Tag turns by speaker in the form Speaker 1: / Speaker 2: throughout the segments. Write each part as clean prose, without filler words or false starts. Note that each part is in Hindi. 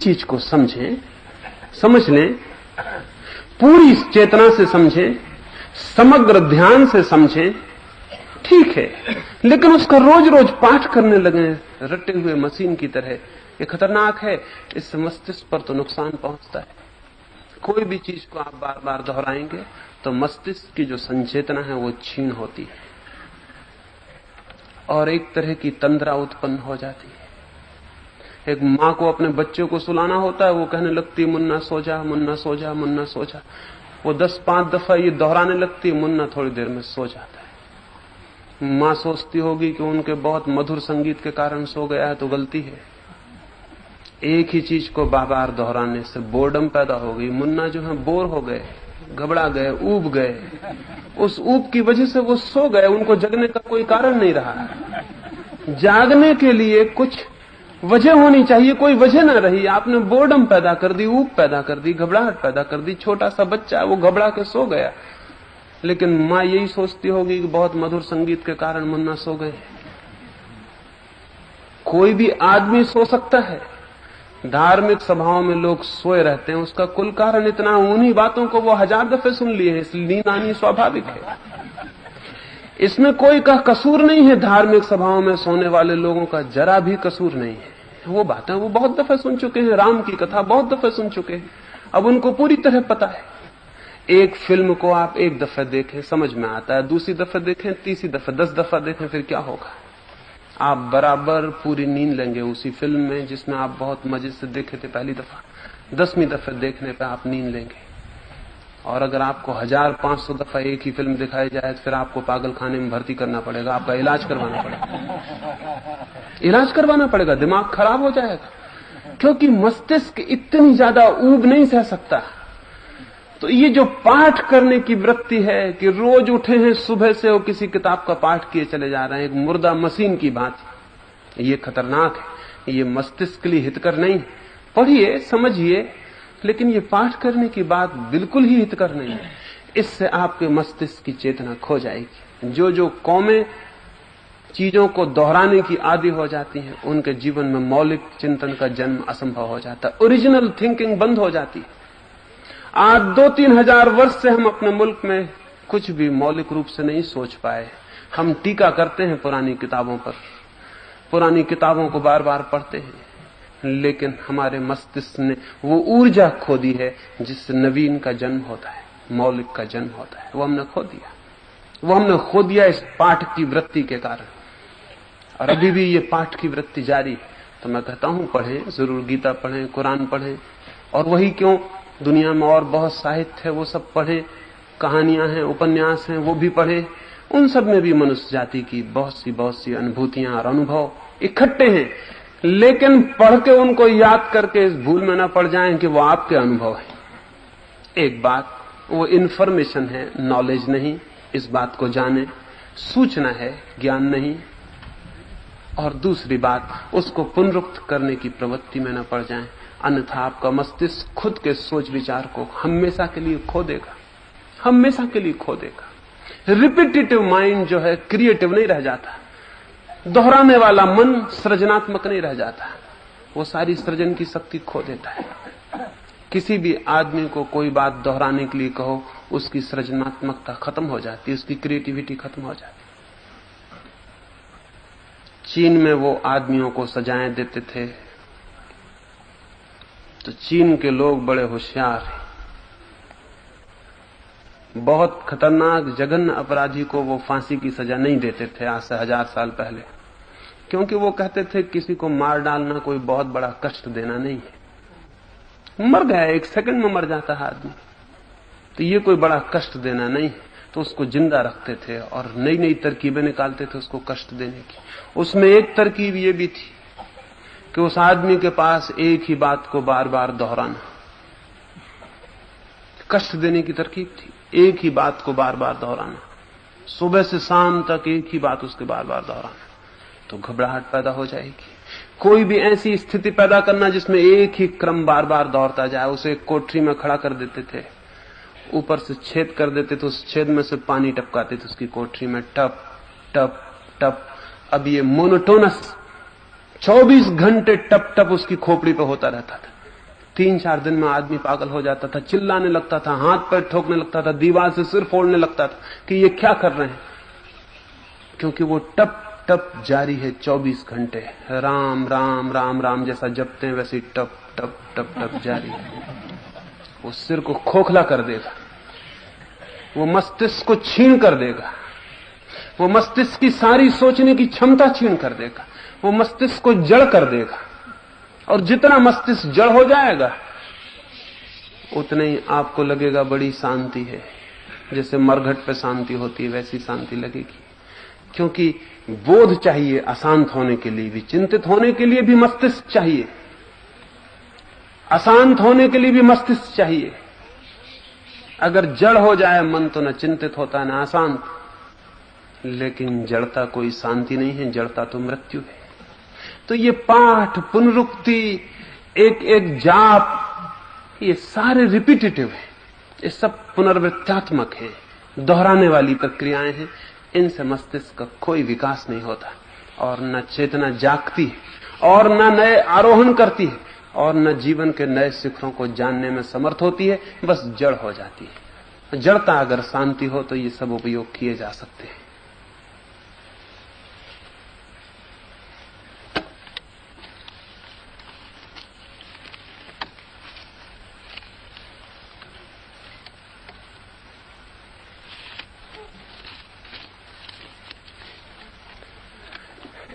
Speaker 1: चीज को समझें, समझ लें, पूरी चेतना से समझें, समग्र ध्यान से समझें, ठीक है। लेकिन उसका रोज रोज पाठ करने लगे रटे हुए मशीन की तरह, ये खतरनाक है। इससे मस्तिष्क पर तो नुकसान पहुंचता है। कोई भी चीज को आप बार बार दोहराएंगे तो मस्तिष्क की जो संचेतना है वो क्षीण होती है और एक तरह की तंद्रा उत्पन्न हो जाती है। एक मां को अपने बच्चे को सुलाना होता है, वो कहने लगती है मुन्ना सो जा, मुन्ना सो जा, मुन्ना सो जा। वो 10-5 दफा ये दोहराने लगती है, मुन्ना थोड़ी देर में सो जाता है। मां सोचती होगी कि उनके बहुत मधुर संगीत के कारण सो गया है, तो गलती है। एक ही चीज को बार बार दोहराने से बोर्डम पैदा हो गई। मुन्ना जो है बोर हो गए, घबरा गए, ऊब गए। उस ऊब की वजह से वो सो गए, उनको जगने का कोई कारण नहीं रहा। जागने के लिए कुछ वजह होनी चाहिए, कोई वजह ना रही। आपने बोर्डम पैदा कर दी, ऊब पैदा कर दी, घबराहट पैदा कर दी। छोटा सा बच्चा है, वो घबरा के सो गया, लेकिन मां यही सोचती होगी कि बहुत मधुर संगीत के कारण मुन्ना सो गए। कोई भी आदमी सो सकता है। धार्मिक सभाओं में लोग सोए रहते हैं, उसका कुल कारण इतना, उन्हीं बातों को वो 1000 दफे सुन लिए हैं, इसलिए नींद आनी स्वाभाविक है। इसमें कोई का कसूर नहीं है। धार्मिक सभाओं में सोने वाले लोगों का जरा भी कसूर नहीं है। वो बातें वो बहुत दफे सुन चुके हैं, राम की कथा बहुत दफे सुन चुके हैं, अब उनको पूरी तरह पता है। एक फिल्म को आप एक दफे देखें, समझ में आता है, दूसरी दफे देखें, तीसरी दफे, 10 दफा देखें, फिर क्या होगा? आप बराबर पूरी नींद लेंगे उसी फिल्म में जिसमें आप बहुत मजे से देखे थे पहली दफा। 10वीं दफे देखने पे आप नींद लेंगे। और अगर आपको 1500 दफा एक ही फिल्म दिखाई जाए तो फिर आपको पागल खाने में भर्ती करना पड़ेगा, आपका इलाज करवाना पड़ेगा। इलाज करवाना पड़ेगा, दिमाग खराब हो जाएगा, क्योंकि मस्तिष्क इतनी ज्यादा ऊब नहीं सह सकता। तो ये जो पाठ करने की वृत्ति है कि रोज उठे हैं सुबह से और किसी किताब का पाठ किए चले जा रहे हैं, एक मुर्दा मशीन की भांति, ये खतरनाक है। ये मस्तिष्क के लिए हितकर नहीं। पढ़िए, समझिए, लेकिन ये पाठ करने की बात बिल्कुल ही हितकर नहीं है। इससे आपके मस्तिष्क की चेतना खो जाएगी। जो कौमें चीजों को दोहराने की आदी हो जाती हैं, उनके जीवन में मौलिक चिंतन का जन्म असंभव हो जाता है, ओरिजिनल थिंकिंग बंद हो जाती है। आज 2-3 हजार वर्ष से हम अपने मुल्क में कुछ भी मौलिक रूप से नहीं सोच पाए। हम टीका करते हैं पुरानी किताबों पर, पुरानी किताबों को बार बार पढ़ते हैं, लेकिन हमारे मस्तिष्क ने वो ऊर्जा खो दी है जिससे नवीन का जन्म होता है, मौलिक का जन्म होता है। वो हमने खो दिया, वो हमने खो दिया इस पाठ की वृत्ति के कारण। और अभी भी ये पाठ की वृत्ति जारी है। तो मैं कहता हूं पढ़ें, जरूर गीता पढ़ें, कुरान पढ़ें, और वही क्यों, दुनिया में और बहुत साहित्य है वो सब पढ़ें, कहानियां हैं, उपन्यास हैं, वो भी पढ़ें। उन सब में भी मनुष्य जाति की बहुत सी अनुभूतियां और अनुभव इकट्ठे हैं, लेकिन पढ़ के उनको याद करके इस भूल में न पड़ जाएं कि वो आपके अनुभव है। एक बात, वो इंफॉर्मेशन है, नॉलेज नहीं, इस बात को जाने, सूचना है, ज्ञान नहीं। और दूसरी बात, उसको पुनरुक्त करने की प्रवृत्ति में न पड़ जाएं, अन्यथा आपका मस्तिष्क खुद के सोच विचार को हमेशा के लिए खो देगा, हमेशा के लिए खो देगा। रिपीटेटिव माइंड जो है क्रिएटिव नहीं रह जाता, दोहराने वाला मन सृजनात्मक नहीं रह जाता, वो सारी सृजन की शक्ति खो देता है। किसी भी आदमी को कोई बात दोहराने के लिए कहो, उसकी सृजनात्मकता खत्म हो जाती है, उसकी क्रिएटिविटी खत्म हो जाती है। चीन में वो आदमियों को सजाएं देते थे, तो चीन के लोग बड़े होशियार हैं। बहुत खतरनाक जघन्य अपराधी को वो फांसी की सजा नहीं देते थे आज से 1000 साल पहले, क्योंकि वो कहते थे किसी को मार डालना कोई बहुत बड़ा कष्ट देना नहीं है। मर गया, 1 सेकंड में मर जाता है आदमी, तो ये कोई बड़ा कष्ट देना नहीं है। तो उसको जिंदा रखते थे और नई नई तरकीबें निकालते थे उसको कष्ट देने की। उसमें एक तरकीब ये भी थी कि उस आदमी के पास एक ही बात को बार बार दोहराना, कष्ट देने की तरकीब थी। एक ही बात को बार बार दोहराना, सुबह से शाम तक एक ही बात उसके बार बार दोहराना, तो घबराहट पैदा हो जाएगी। कोई भी ऐसी स्थिति पैदा करना जिसमें एक ही क्रम बार बार दोहरता जाए। उसे एक कोठरी में खड़ा कर देते थे, ऊपर से छेद कर देते थे, उस छेद में से पानी टपकाते थे उसकी कोठरी में, टप टप टप। अब ये मोनोटोनस 24 घंटे टप टप उसकी खोपड़ी पे होता रहता था। 3-4 दिन में आदमी पागल हो जाता था, चिल्लाने लगता था, हाथ पैर ठोकने लगता था, दीवार से सिर फोड़ने लगता था कि ये क्या कर रहे हैं, क्योंकि वो टप टप जारी है 24 घंटे। राम राम राम राम जैसा जपते हैं वैसे टप टप टप टप जारी है। वो सिर को खोखला कर देगा, वो मस्तिष्क को छीन कर देगा, वो मस्तिष्क की सारी सोचने की क्षमता छीन कर देगा, वो मस्तिष्क को जड़ कर देगा। और जितना मस्तिष्क जड़ हो जाएगा उतना ही आपको लगेगा बड़ी शांति है। जैसे मरघट पे शांति होती है वैसी शांति लगेगी, क्योंकि बोध चाहिए अशांत होने के लिए भी, चिंतित होने के लिए भी मस्तिष्क चाहिए, अशांत होने के लिए भी मस्तिष्क चाहिए। अगर जड़ हो जाए मन तो न चिंतित होता न अशांत। लेकिन जड़ता कोई शांति नहीं है, जड़ता तो मृत्यु है। तो ये पाठ, पुनरुक्ति, एक एक जाप, ये सारे रिपीटेटिव है, ये सब पुनर्वृत्तात्मक है, दोहराने वाली प्रक्रियाएं हैं। इनसे मस्तिष्क का कोई विकास नहीं होता और न चेतना जागती है और न नए आरोहण करती है और न जीवन के नए शिखरों को जानने में समर्थ होती है, बस जड़ हो जाती है। जड़ता अगर शांति हो तो ये सब उपयोग किए जा सकते हैं।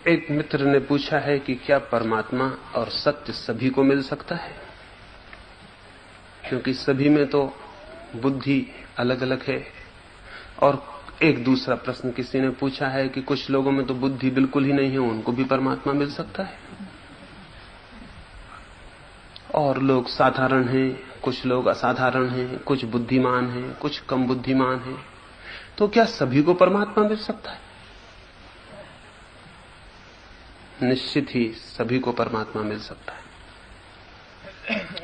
Speaker 1: एक मित्र ने पूछा है कि क्या परमात्मा और सत्य सभी को मिल सकता है, क्योंकि सभी में तो बुद्धि अलग अलग है। और एक दूसरा प्रश्न किसी ने पूछा है कि कुछ लोगों में तो बुद्धि बिल्कुल ही नहीं है, उनको भी परमात्मा मिल सकता है। और लोग साधारण हैं, कुछ लोग असाधारण हैं, कुछ बुद्धिमान हैं, कुछ कम बुद्धिमान हैं, तो क्या सभी को परमात्मा मिल सकता है? निश्चित ही सभी को परमात्मा मिल सकता है।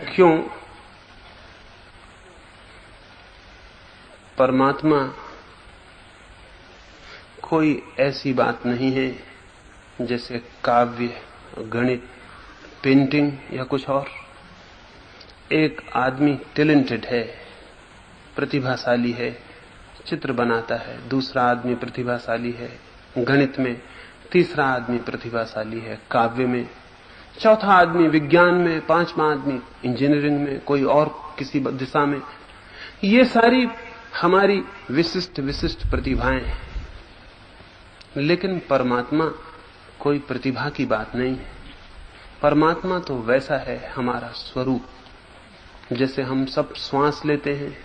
Speaker 1: क्यों? परमात्मा कोई ऐसी बात नहीं है जैसे काव्य, गणित, पेंटिंग या कुछ और। एक आदमी टैलेंटेड है, प्रतिभाशाली है, चित्र बनाता है, दूसरा आदमी प्रतिभाशाली है गणित में, तीसरा आदमी प्रतिभाशाली है काव्य में, चौथा आदमी विज्ञान में, पांचवा आदमी इंजीनियरिंग में, कोई और किसी दिशा में। ये सारी हमारी विशिष्ट विशिष्ट प्रतिभाएं हैं। लेकिन परमात्मा कोई प्रतिभा की बात नहीं है। परमात्मा तो वैसा है हमारा स्वरूप, जैसे हम सब श्वास लेते हैं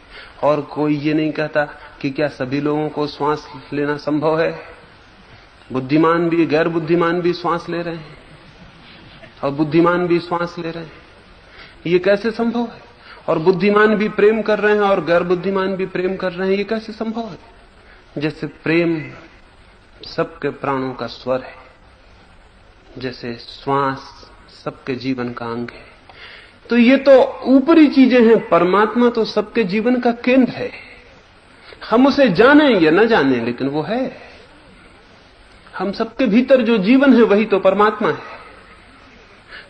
Speaker 1: और कोई ये नहीं कहता कि क्या सभी लोगों को श्वास लेना संभव है। बुद्धिमान भी गैर बुद्धिमान भी श्वास ले रहे हैं और बुद्धिमान भी श्वास ले रहे हैं, ये कैसे संभव है? और बुद्धिमान भी प्रेम कर रहे हैं और गैर बुद्धिमान भी प्रेम कर रहे हैं, ये कैसे संभव है? जैसे प्रेम सबके प्राणों का स्वर है, जैसे श्वास सबके जीवन का अंग है। तो ये तो ऊपरी चीजें हैं, परमात्मा तो सबके जीवन का केंद्र है। हम उसे जाने या न जाने, लेकिन वो है। हम सबके भीतर जो जीवन है वही तो परमात्मा है।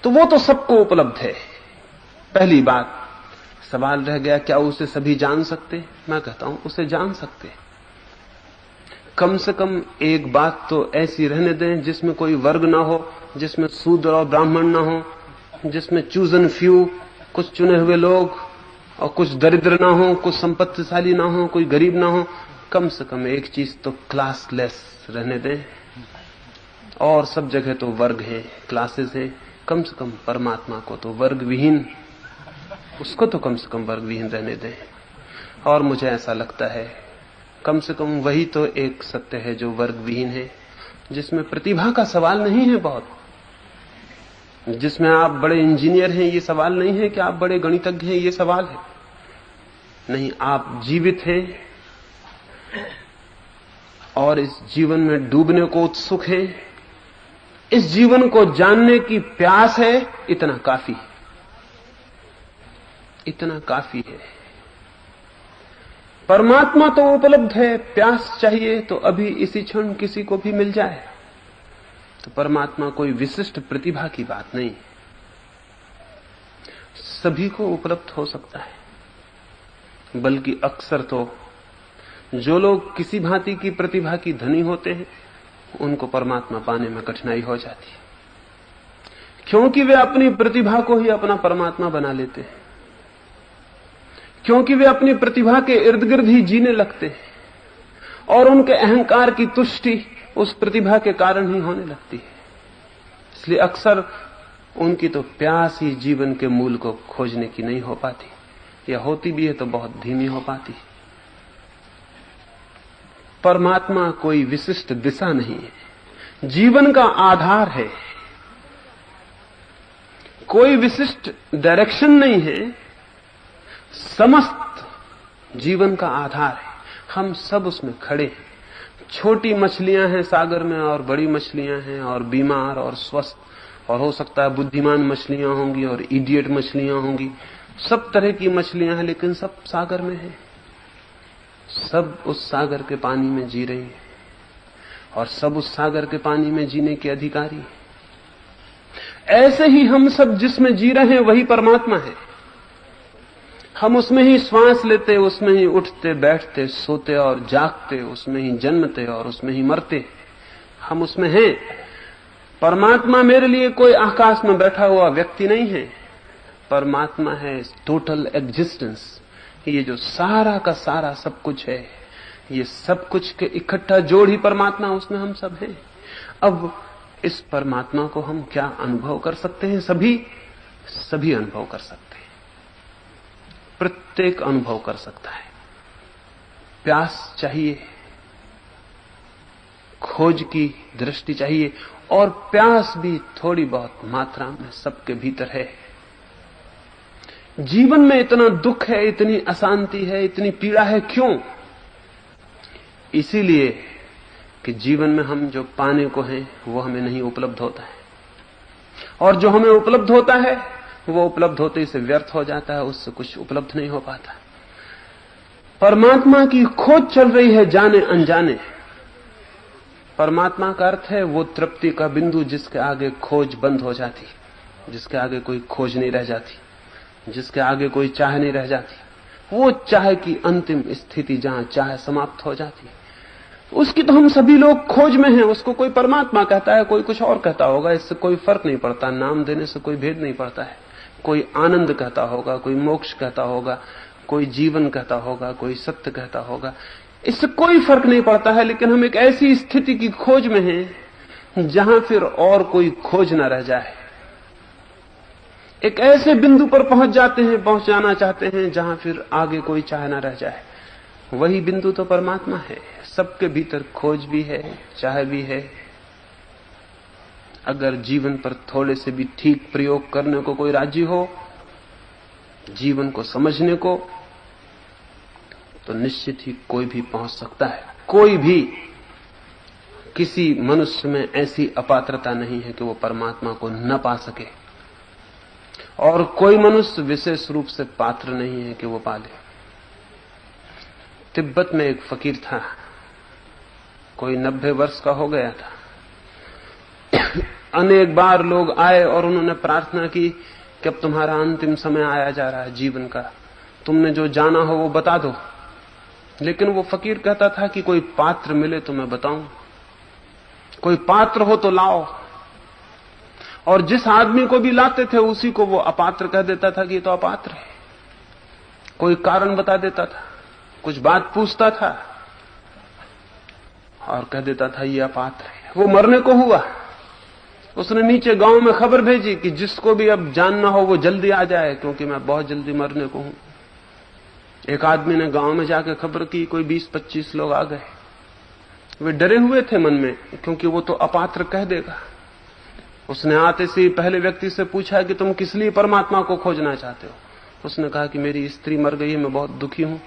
Speaker 1: तो वो तो सबको उपलब्ध है। पहली बात, सवाल रह गया क्या उसे सभी जान सकते? मैं कहता हूं उसे जान सकते। कम से कम एक बात तो ऐसी रहने दें जिसमें कोई वर्ग ना हो, जिसमें शूद्र और ब्राह्मण ना हो, जिसमें चूजन फ्यू, कुछ चुने हुए लोग, और कुछ दरिद्र ना हो, कुछ संपत्तिशाली ना हो, कोई गरीब ना हो। कम से कम एक चीज तो क्लासलेस रहने दें। और सब जगह तो वर्ग है, क्लासेस है। कम से कम परमात्मा को तो वर्ग विहीन, उसको तो कम से कम वर्ग विहीन रहने दें। और मुझे ऐसा लगता है कम से कम वही तो एक सत्य है जो वर्ग विहीन है, जिसमें प्रतिभा का सवाल नहीं है बहुत, जिसमें आप बड़े इंजीनियर हैं ये सवाल नहीं है कि आप बड़े गणितज्ञ हैं ये सवाल है नहीं। आप जीवित हैं और इस जीवन में डूबने को उत्सुक हैं, इस जीवन को जानने की प्यास है, इतना काफी है, इतना काफी है। परमात्मा तो उपलब्ध है, प्यास चाहिए तो अभी इसी क्षण किसी को भी मिल जाए। तो परमात्मा कोई विशिष्ट प्रतिभा की बात नहीं। सभी को उपलब्ध हो सकता है, बल्कि अक्सर तो जो लोग किसी भांति की प्रतिभा की धनी होते हैं उनको परमात्मा पाने में कठिनाई हो जाती है, क्योंकि वे अपनी प्रतिभा को ही अपना परमात्मा बना लेते हैं, क्योंकि वे अपनी प्रतिभा के इर्द गिर्द ही जीने लगते हैं और उनके अहंकार की तुष्टि उस प्रतिभा के कारण ही होने लगती है। इसलिए अक्सर उनकी तो प्यास ही जीवन के मूल को खोजने की नहीं हो पाती, या होती भी है तो बहुत धीमी हो पाती है। परमात्मा कोई विशिष्ट दिशा नहीं है, जीवन का आधार है। कोई विशिष्ट डायरेक्शन नहीं है, समस्त जीवन का आधार है। हम सब उसमें खड़े हैं। छोटी मछलियां हैं सागर में और बड़ी मछलियां हैं, और बीमार और स्वस्थ, और हो सकता है बुद्धिमान मछलियां होंगी और इडियट मछलियां होंगी। सब तरह की मछलियां हैं, लेकिन सब सागर में हैं। सब उस सागर के पानी में जी रही हैं और सब उस सागर के पानी में जीने के अधिकारी हैं। ऐसे ही हम सब जिसमें जी रहे हैं वही परमात्मा है। हम उसमें ही श्वास लेते, उसमें ही उठते बैठते सोते और जागते, उसमें ही जन्मते और उसमें ही मरते। हम उसमें हैं। परमात्मा मेरे लिए कोई आकाश में बैठा हुआ व्यक्ति नहीं है। परमात्मा है टोटल एग्जिस्टेंस। ये जो सारा का सारा सब कुछ है, ये सब कुछ के इकट्ठा जोड़ ही परमात्मा, उसमें हम सब हैं। अब इस परमात्मा को हम क्या अनुभव कर सकते हैं? सभी अनुभव कर सकते हैं। प्रत्येक अनुभव कर सकता है। प्यास चाहिए, खोज की दृष्टि चाहिए, और प्यास भी थोड़ी बहुत मात्रा में सबके भीतर है। जीवन में इतना दुख है, इतनी अशांति है, इतनी पीड़ा है, क्यों? इसीलिए कि जीवन में हम जो पाने को हैं वो हमें नहीं उपलब्ध होता है, और जो हमें उपलब्ध होता है वो उपलब्ध होते ही से व्यर्थ हो जाता है, उससे कुछ उपलब्ध नहीं हो पाता। परमात्मा की खोज चल रही है जाने अनजाने। परमात्मा का अर्थ है वो तृप्ति का बिंदु जिसके आगे खोज बंद हो जाती, जिसके आगे कोई खोज नहीं रह जाती, जिसके आगे कोई चाह नहीं रह जाती। वो चाह की अंतिम स्थिति जहां चाह समाप्त हो जाती, उसकी तो हम सभी लोग खोज में हैं। उसको कोई परमात्मा कहता है, कोई कुछ और कहता होगा, इससे कोई फर्क नहीं पड़ता। नाम देने से कोई भेद नहीं पड़ता है। कोई आनंद कहता होगा, कोई मोक्ष कहता होगा, कोई जीवन कहता होगा, कोई सत्य कहता होगा, इससे कोई फर्क नहीं पड़ता है। लेकिन हम एक ऐसी स्थिति की खोज में हैं जहां फिर और कोई खोज न रह जाए। एक ऐसे बिंदु पर पहुंच जाना चाहते हैं जहां फिर आगे कोई चाह न रह जाए। वही बिंदु तो परमात्मा है। सबके भीतर खोज भी है, चाह भी है। अगर जीवन पर थोड़े से भी ठीक प्रयोग करने को कोई राजी हो, जीवन को समझने को, तो निश्चित ही कोई भी पहुंच सकता है। कोई भी, किसी मनुष्य में ऐसी अपात्रता नहीं है कि वो परमात्मा को न पा सके, और कोई मनुष्य विशेष रूप से पात्र नहीं है कि वो पाले। तिब्बत में एक फकीर था, कोई 90 वर्ष का हो गया था। अनेक बार लोग आए और उन्होंने प्रार्थना की कि अब तुम्हारा अंतिम समय आया जा रहा है जीवन का, तुमने जो जाना हो वो बता दो। लेकिन वो फकीर कहता था कि कोई पात्र मिले तो मैं बताऊं, कोई पात्र हो तो लाओ। और जिस आदमी को भी लाते थे उसी को वो अपात्र कह देता था कि ये तो अपात्र है। कोई कारण बता देता था, कुछ बात पूछता था और कह देता था ये अपात्र है। वो मरने को हुआ। उसने नीचे गांव में खबर भेजी कि जिसको भी अब जानना हो वो जल्दी आ जाए, क्योंकि मैं बहुत जल्दी मरने को हूं। एक आदमी ने गांव में जाकर खबर की, कोई 20-25 लोग आ गए। वे डरे हुए थे मन में, क्योंकि वो तो अपात्र कह देगा। उसने आते से पहले व्यक्ति से पूछा कि तुम किस लिए परमात्मा को खोजना चाहते हो? उसने कहा कि मेरी स्त्री मर गई है, मैं बहुत दुखी हूं,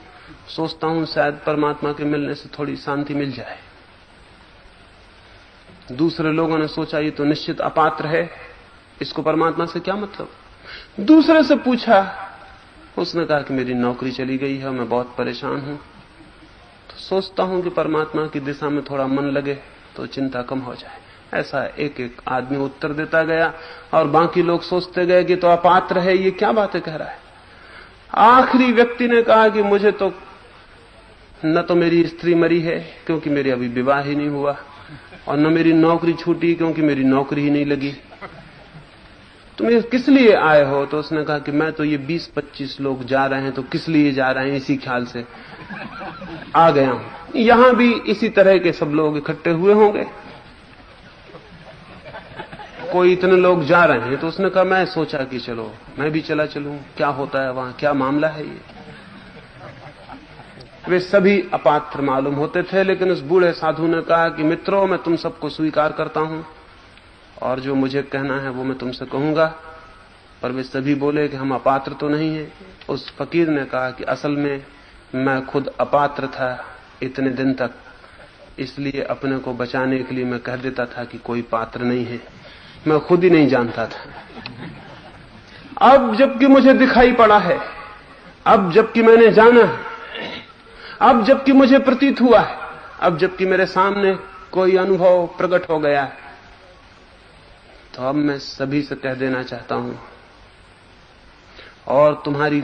Speaker 1: सोचता हूं शायद परमात्मा के मिलने से थोड़ी शांति मिल जाए। दूसरे लोगों ने सोचा ये तो निश्चित अपात्र है, इसको परमात्मा से क्या मतलब। दूसरे से पूछा, उसने कहा कि मेरी नौकरी चली गई है, मैं बहुत परेशान हूं, तो सोचता हूं कि परमात्मा की दिशा में थोड़ा मन लगे तो चिंता कम हो जाए। ऐसा एक एक आदमी उत्तर देता गया और बाकी लोग सोचते गए कि तो अपात्र है, ये क्या बातें कह रहा है। आखिरी व्यक्ति ने कहा कि मुझे तो न तो मेरी स्त्री मरी है क्योंकि मेरे अभी विवाह ही नहीं हुआ, और न मेरी नौकरी छूटी क्योंकि मेरी नौकरी ही नहीं लगी। तुम ये किस लिए आए हो? तो उसने कहा कि मैं तो ये 20-25 लोग जा रहे हैं तो किस लिए जा रहे हैं इसी ख्याल से आ गया हूं। यहां भी इसी तरह के सब लोग इकट्ठे हुए होंगे, कोई इतने लोग जा रहे हैं तो उसने कहा मैं सोचा कि चलो मैं भी चला चलूं, क्या होता है वहां, क्या मामला है ये। वे सभी अपात्र मालूम होते थे, लेकिन उस बूढ़े साधु ने कहा कि मित्रों, मैं तुम सबको स्वीकार करता हूं और जो मुझे कहना है वो मैं तुमसे कहूंगा। पर वे सभी बोले कि हम अपात्र तो नहीं हैं। उस फकीर ने कहा कि असल में मैं खुद अपात्र था इतने दिन तक, इसलिए अपने को बचाने के लिए मैं कह देता था कि कोई पात्र नहीं है, मैं खुद ही नहीं जानता था। अब जबकि मुझे दिखाई पड़ा है, अब जबकि मैंने जाना है, अब जबकि मुझे प्रतीत हुआ है, अब जबकि मेरे सामने कोई अनुभव प्रकट हो गया है, तो अब मैं सभी से कह देना चाहता हूं और तुम्हारी